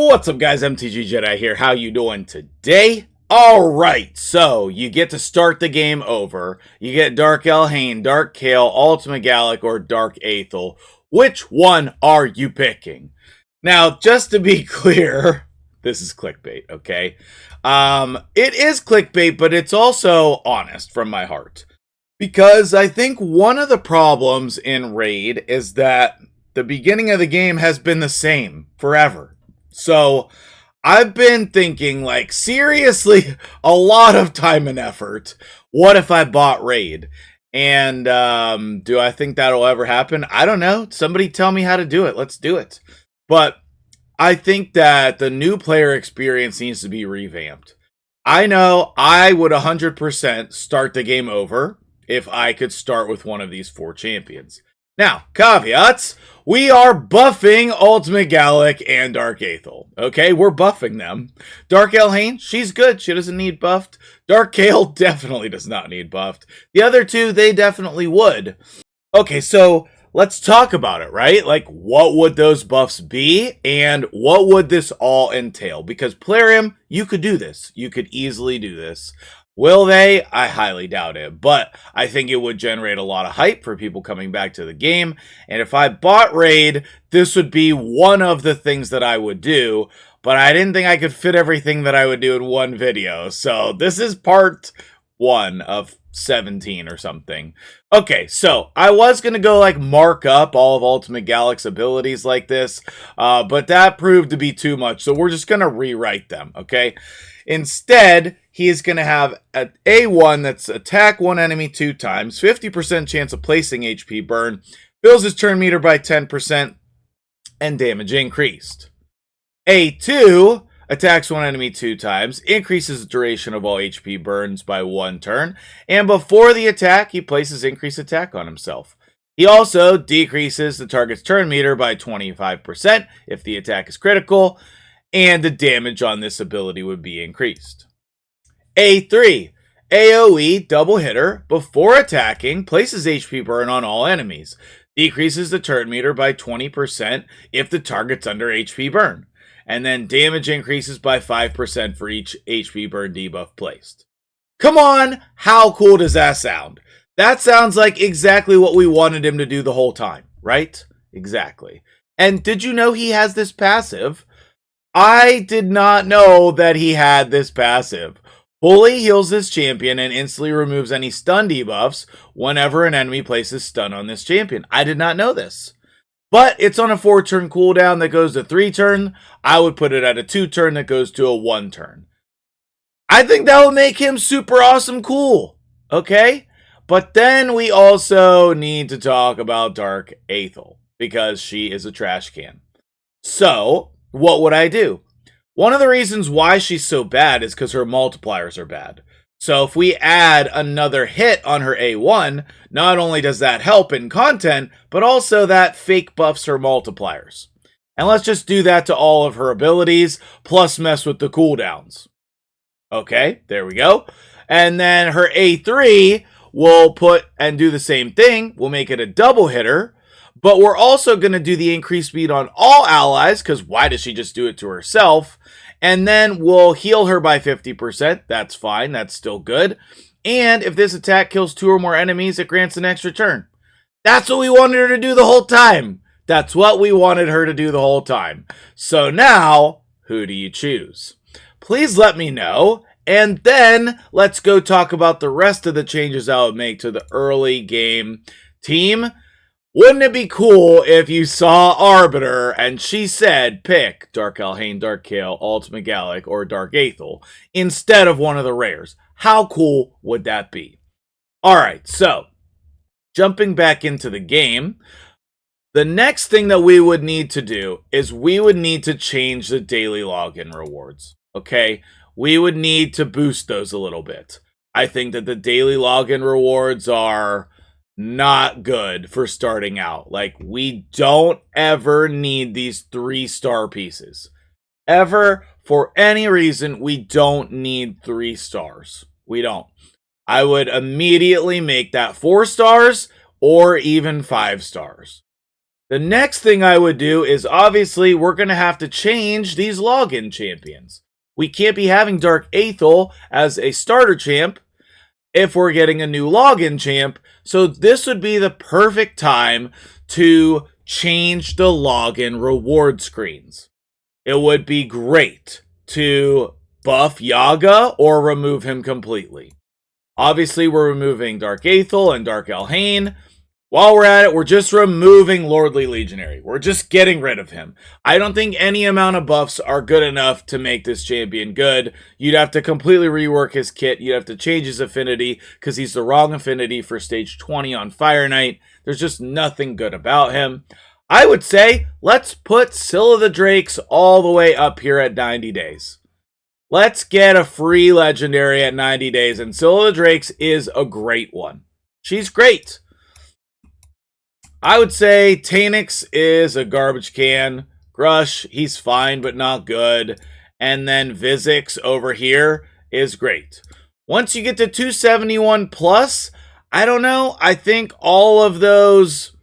What's up, guys? MtgJedi here. How you doing today? Alright, so you get to start the game over. You get Dark Elhain, Dark Kale, Ultimate Galek, or Dark Athel. Which one are you picking? Now, just to be clear, this is clickbait, okay? It is clickbait, but it's also honest from my heart. Because I think one of the problems in Raid is that the beginning of the game has been the same forever. So I've been thinking, like, seriously, a lot of time and effort. What if I bought Raid? And do I think that'll ever happen? I don't know. Somebody tell me how to do it. Let's do it. But I think that the new player experience needs to be revamped. I know I would 100% start the game over if I could start with one of these 4 champions. Now, caveats, we are buffing Ultimate Galek and Dark Athel. Okay, we're buffing them. Dark Elhain, she's good. She doesn't need buffed. Dark Kale definitely does not need buffed. The other two, they definitely would. Okay, so let's talk about it, right? Like, what would those buffs be? And what would this all entail? Because Plarium, you could do this. You could easily do this. Will they? I highly doubt it, but I think it would generate a lot of hype for people coming back to the game, and if I bought Raid, this would be one of the things that I would do, but I didn't think I could fit everything that I would do in one video, so this is part 1 of 17 or something. Okay, so I was going to go like mark up all of Ultimate Galek's abilities like this, but that proved to be too much, so we're just going to rewrite them, okay? Instead, he is going to have an A1 that's attack one enemy 2 times, 50% chance of placing HP burn, fills his turn meter by 10%, and damage increased. A2 attacks one enemy 2 times, increases the duration of all HP burns by 1 turn, and before the attack, he places increased attack on himself. He also decreases the target's turn meter by 25% if the attack is critical, and the damage on this ability would be increased. A3, AoE double hitter, before attacking, places HP burn on all enemies, decreases the turn meter by 20% if the target's under HP burn, and then damage increases by 5% for each HP burn debuff placed. Come on, how cool does that sound? That sounds like exactly what we wanted him to do the whole time, right? Exactly. And did you know he has this passive? I did not know that he had this passive. Fully heals this champion and instantly removes any stun debuffs whenever an enemy places stun on this champion. I did not know this. But it's on a 4-turn cooldown that goes to 3-turn. I would put it at a 2-turn that goes to a 1-turn. I think that will make him super awesome cool. Okay? But then we also need to talk about Dark Athel, because she is a trash can. So what would I do? One of the reasons why she's so bad is because her multipliers are bad. So if we add another hit on her A1, not only does that help in content, but also that fake buffs her multipliers. And let's just do that to all of her abilities, plus mess with the cooldowns. Okay, there we go. And then her A3 will put and do the same thing. We'll make it a double hitter. But we're also going to do the increased speed on all allies, because why does she just do it to herself? And then we'll heal her by 50%. That's fine. That's still good. And if this attack kills 2 or more enemies, it grants an extra turn. That's what we wanted her to do the whole time. That's what we wanted her to do the whole time. So now, who do you choose? Please let me know. And then let's go talk about the rest of the changes I would make to the early game team. Wouldn't it be cool if you saw Arbiter and she said pick Dark Elhain, Dark Kale, Ultimate Galek, or Dark Athel instead of one of the rares? How cool would that be? Alright, so jumping back into the game, the next thing that we would need to do is we would need to change the daily login rewards. Okay, we would need to boost those a little bit. I think that the daily login rewards are not good for starting out. Like, we don't ever need these 3-star pieces. Ever, for any reason, we don't need 3 stars. We don't. I would immediately make that 4 stars or even 5 stars. The next thing I would do is obviously we're going to have to change these login champions. We can't be having Dark Athel as a starter champ if we're getting a new login champ. So this would be the perfect time to change the login reward screens. It would be great to buff Yaga or remove him completely. Obviously, we're removing Dark Athel and Dark Elhain. While we're at it, we're just removing Lordly Legionary. We're just getting rid of him. I don't think any amount of buffs are good enough to make this champion good. You'd have to completely rework his kit. You'd have to change his affinity because he's the wrong affinity for stage 20 on Fire Knight. There's just nothing good about him. I would say let's put Scylla the Drakes all the way up here at 90 days. Let's get a free legendary at 90 days, and Scylla the Drakes is a great one. She's great. I would say Tanix is a garbage can. Grush, he's fine but not good. And then Vizix over here is great. Once you get to 271 plus, I don't know. I think all of those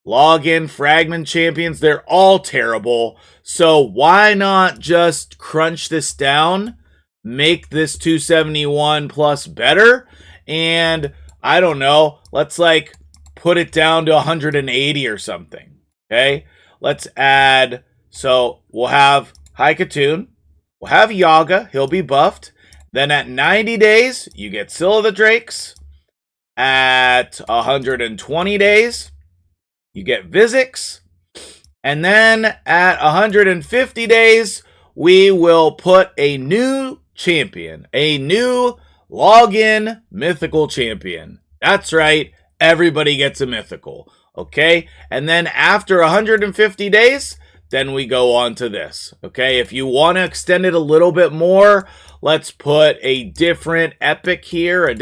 login fragment champions, they're all terrible. So why not just crunch this down, make this 271 plus better, and I don't know, let's like put it down to 180 or something. Okay, let's add, so we'll have Haikatoon, we'll have Yaga, he'll be buffed. Then at 90 days, you get Scylla the Drakes. At 120 days, you get Vizix. And then at 150 days, we will put a new champion, a new login mythical champion. That's right, everybody gets a mythical, okay? And then after 150 days, then we go on to this, okay? If you want to extend it a little bit more, let's put a different epic here,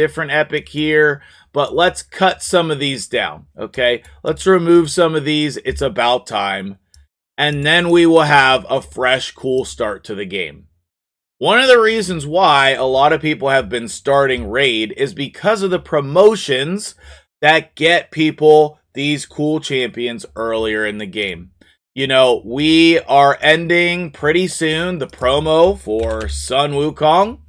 but let's cut some of these down, okay? Let's remove some of these. It's about time. And then we will have a fresh, cool start to the game. One of the reasons why a lot of people have been starting Raid is because of the promotions that get people these cool champions earlier in the game. You know, we are ending pretty soon the promo for Sun Wukong.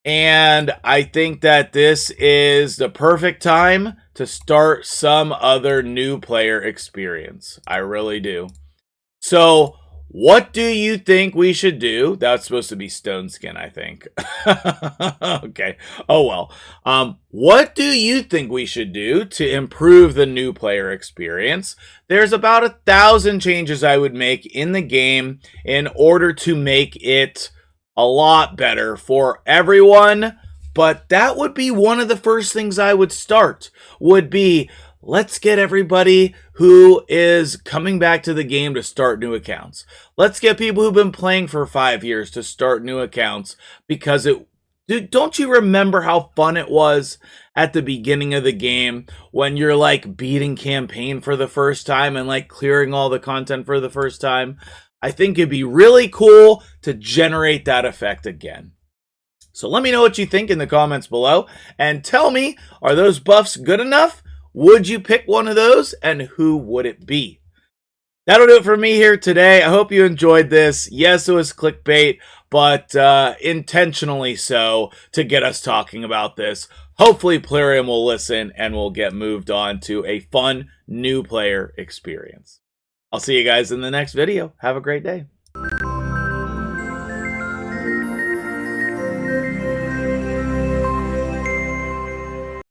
And I think that this is the perfect time to start some other new player experience. I really do. So, what do you think we should do? That's supposed to be Stone Skin, I think. Okay. Oh, well. What do you think we should do to improve the new player experience? There's about 1,000 changes I would make in the game in order to make it a lot better for everyone. But that would be one of the first things I would start, would be let's get everybody who is coming back to the game to start new accounts. Let's get people who've been playing for 5 years to start new accounts, because don't you remember how fun it was at the beginning of the game when you're like beating campaign for the first time and like clearing all the content for the first time? I think it'd be really cool to generate that effect again. So let me know what you think in the comments below, and tell me, are those buffs good enough? Would you pick one of those, and who would it be? That'll do it for me here today. I hope you enjoyed this. Yes, it was clickbait, but intentionally so, to get us talking about this. Hopefully Plarium will listen and we'll get moved on to a fun new player experience. I'll see you guys in the next video. Have a great day.